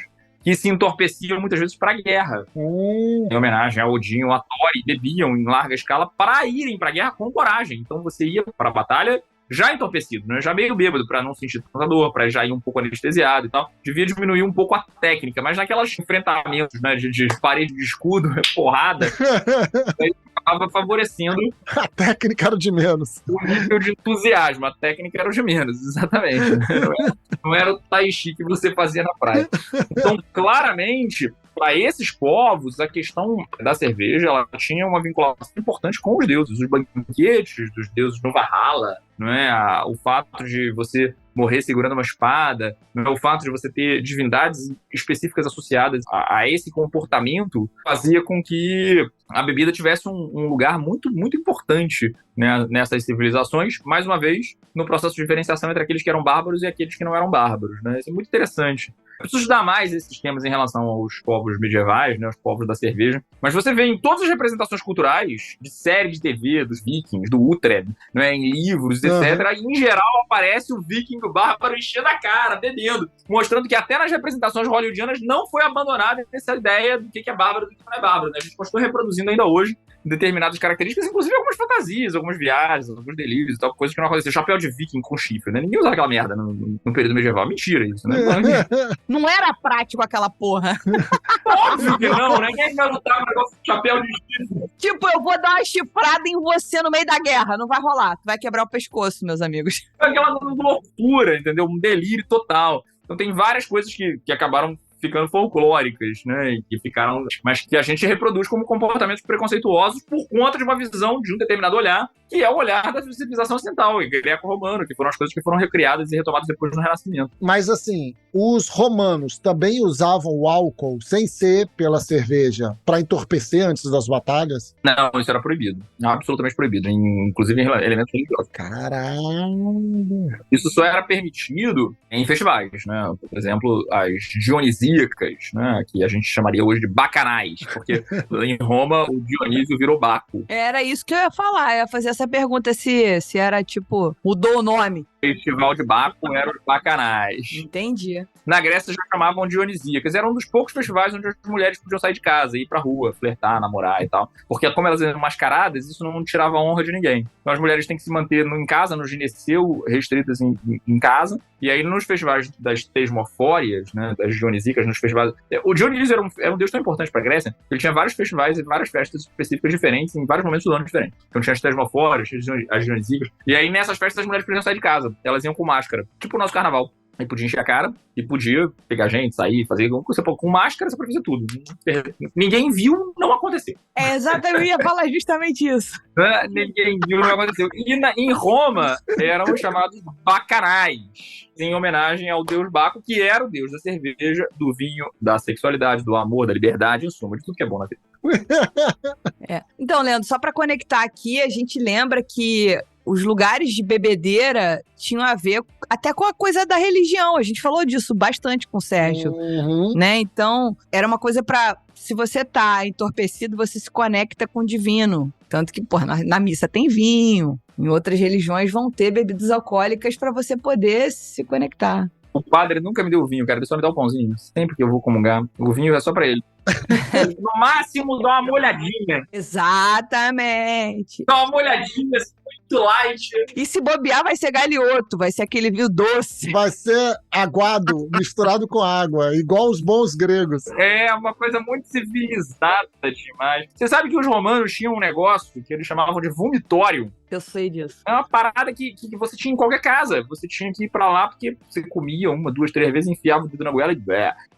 que se entorpeciam muitas vezes para a guerra. Em homenagem a Odin ou a Thor, e bebiam em larga escala para irem para a guerra com coragem. Então você ia para a batalha já entorpecido, né? Já meio bêbado, pra não sentir tanta dor, pra já ir um pouco anestesiado e tal. Devia diminuir um pouco a técnica, mas naquelas enfrentamentos, né, de parede de escudo, porrada, aí acaba favorecendo a técnica era o de menos. O nível de entusiasmo, a técnica era o de menos, exatamente. Não era o tai chi que você fazia na praia. Então, claramente, para esses povos, a questão da cerveja ela tinha uma vinculação importante com os deuses, os banquetes dos deuses no Valhalla, não é? O fato de você morrer segurando uma espada, não é? O fato de você ter divindades específicas associadas a esse comportamento fazia com que a bebida tivesse um lugar muito, muito importante, né, nessas civilizações, mais uma vez, no processo de diferenciação entre aqueles que eram bárbaros e aqueles que não eram bárbaros, né? Isso é muito interessante. Eu preciso estudar mais esses temas em relação aos povos medievais, né, os povos da cerveja. Mas você vê em todas as representações culturais, de série de TV, dos vikings, do Uhtred, né, em livros, etc., em geral aparece o viking bárbaro enchendo a cara, bebendo, mostrando que até nas representações hollywoodianas não foi abandonada essa ideia do que é bárbaro e do que não é bárbaro, né? A gente continua reproduzindo ainda hoje determinadas características, inclusive algumas fantasias, algumas viagens, alguns delírios e tal, coisas que não aconteciam. Chapéu de viking com chifre, né? Ninguém usava aquela merda no período medieval. Mentira isso, né? Não era prático aquela porra. Óbvio que não, né? Quem vai lutar com um negócio de chapéu de chifre? Tipo, eu vou dar uma chifrada em você no meio da guerra. Não vai rolar. Tu vai quebrar o pescoço, meus amigos. Aquela loucura, entendeu? Um delírio total. Então tem várias coisas que acabaram ficando folclóricas, né, e que ficaram, mas que a gente reproduz como comportamentos preconceituosos por conta de uma visão de um determinado olhar, que é o olhar da civilização ocidental, greco-romano, que foram as coisas que foram recriadas e retomadas depois no Renascimento. Mas assim, os romanos também usavam o álcool sem ser pela cerveja para entorpecer antes das batalhas? Não, isso era proibido. Absolutamente proibido, inclusive em elementos religiosos. Caralho! Isso só era permitido em festivais, né? Por exemplo, as dionisíacas, né? Que a gente chamaria hoje de bacanais, porque em Roma o Dionísio virou Baco. Era isso que eu ia falar, eu ia fazer essa pergunta se era, tipo, mudou o nome. O festival de Baco era os bacanais. Entendi. Na Grécia já chamavam dionisíacas. Era um dos poucos festivais onde as mulheres podiam sair de casa, ir pra rua, flertar, namorar e tal. Porque como elas eram mascaradas, isso não tirava a honra de ninguém. Então as mulheres têm que se manter em casa, no gineceu, restritas em casa. E aí nos festivais das tesmofórias, né, das dionisíacas, nos festivais... O Dionísio era um deus tão importante pra Grécia, que ele tinha vários festivais e várias festas específicas diferentes, em vários momentos do ano diferentes. Então tinha as tesmofórias, as dionisíacas. E aí nessas festas as mulheres podiam sair de casa. Elas iam com máscara, tipo o nosso carnaval. Aí podia encher a cara e podia pegar gente, sair, fazer com máscara, você pode fazer tudo. Ninguém viu, não aconteceu. É, exatamente, eu ia falar justamente isso. Ninguém viu, não aconteceu. E em Roma eram chamados bacanais, em homenagem ao deus Baco, que era o deus da cerveja, do vinho, da sexualidade, do amor, da liberdade, em suma, de tudo que é bom na vida. Então, Leandro, só para conectar aqui, a gente lembra que os lugares de bebedeira tinham a ver até com a coisa da religião. A gente falou disso bastante com o Sérgio, né? Então, era uma coisa para, se você tá entorpecido, você se conecta com o divino. Tanto que, porra, na missa tem vinho. Em outras religiões vão ter bebidas alcoólicas para você poder se conectar. O padre nunca me deu vinho, cara. Ele só me dá o pãozinho. Sempre que eu vou comungar, o vinho é só pra ele. No máximo, dá uma molhadinha. Exatamente. Dá uma molhadinha, muito light. E se bobear, vai ser galhoto, vai ser aquele vinho doce. Vai ser aguado, misturado com água, igual os bons gregos. É uma coisa muito civilizada demais. Você sabe que os romanos tinham um negócio que eles chamavam de vomitório. Eu sei disso. É uma parada que você tinha em qualquer casa. Você tinha que ir pra lá porque você comia 1, 2, 3 vezes, enfiava o dedo na goela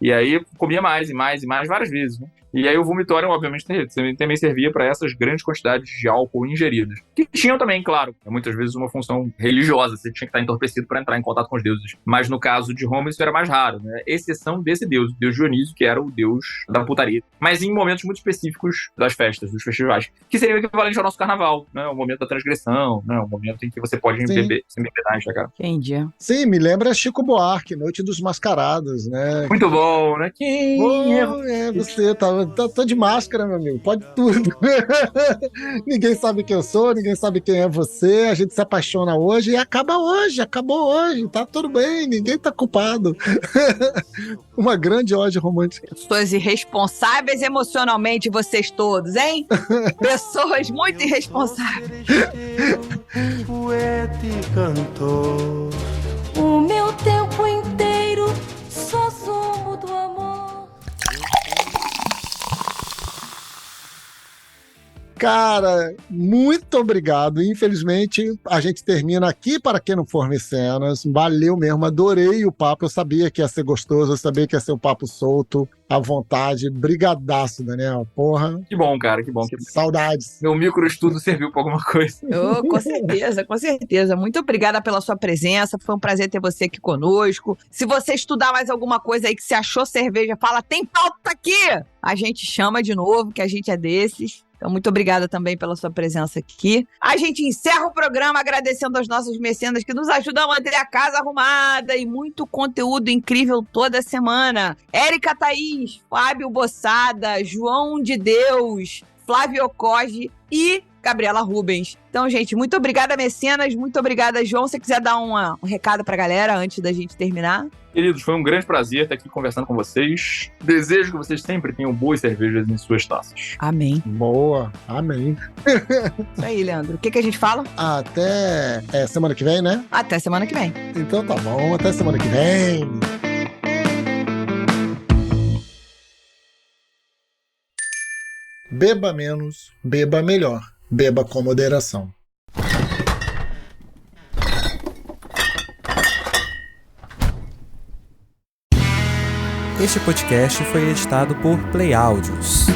e aí comia mais e mais e mais várias vezes, né? E aí o vomitório, obviamente, também servia para essas grandes quantidades de álcool ingeridas. Que tinham também, claro, muitas vezes uma função religiosa. Você tinha que estar entorpecido para entrar em contato com os deuses. Mas no caso de Roma, isso era mais raro, né? Exceção desse deus, o deus Dionísio, que era o deus da putaria. Mas em momentos muito específicos das festas, dos festivais. Que seria o equivalente ao nosso carnaval, né? O momento da transgressão, né? O momento em que você pode beber sem beber, cara. Entendi. Sim, me lembra Chico Buarque, Noite dos Mascarados, né? Muito bom, né? Quem é você? Tava quarentena, tô de máscara, meu amigo, pode tudo. Ninguém sabe quem eu sou, ninguém sabe quem é você, a gente se apaixona hoje e acabou hoje, tá tudo bem, ninguém tá culpado. Uma grande ode romântica. Pessoas irresponsáveis emocionalmente, vocês todos, hein? Pessoas muito irresponsáveis. Poeta e cantor. O meu tempo inteiro só sumo do amor. Cara, muito obrigado. Infelizmente, a gente termina aqui para quem não for mecenas. Valeu mesmo, adorei o papo. Eu sabia que ia ser gostoso, eu sabia que ia ser um papo solto, à vontade. Brigadaço, Daniel. Porra. Que bom, cara, que bom. Saudades. Meu microestudo serviu pra alguma coisa. Oh, com certeza, com certeza. Muito obrigada pela sua presença. Foi um prazer ter você aqui conosco. Se você estudar mais alguma coisa aí que você achou cerveja, fala, tem pauta aqui! A gente chama de novo, que a gente é desses. Então, muito obrigada também pela sua presença aqui. A gente encerra o programa agradecendo aos nossos mecenas que nos ajudam a manter a casa arrumada e muito conteúdo incrível toda semana. Érica Thaís, Fábio Bossada, João de Deus, Flávio Ocoge e Gabriela Rubens. Então, gente, muito obrigada, mecenas. Muito obrigada, João. Se você quiser dar um recado pra galera antes da gente terminar. Queridos, foi um grande prazer estar aqui conversando com vocês. Desejo que vocês sempre tenham boas cervejas em suas taças. Amém. Boa, amém. Isso aí, Leandro. O que a gente fala? Até semana que vem, né? Até semana que vem. Então tá bom, até semana que vem. Beba menos, beba melhor. Beba com moderação. Este podcast foi editado por Play Áudios.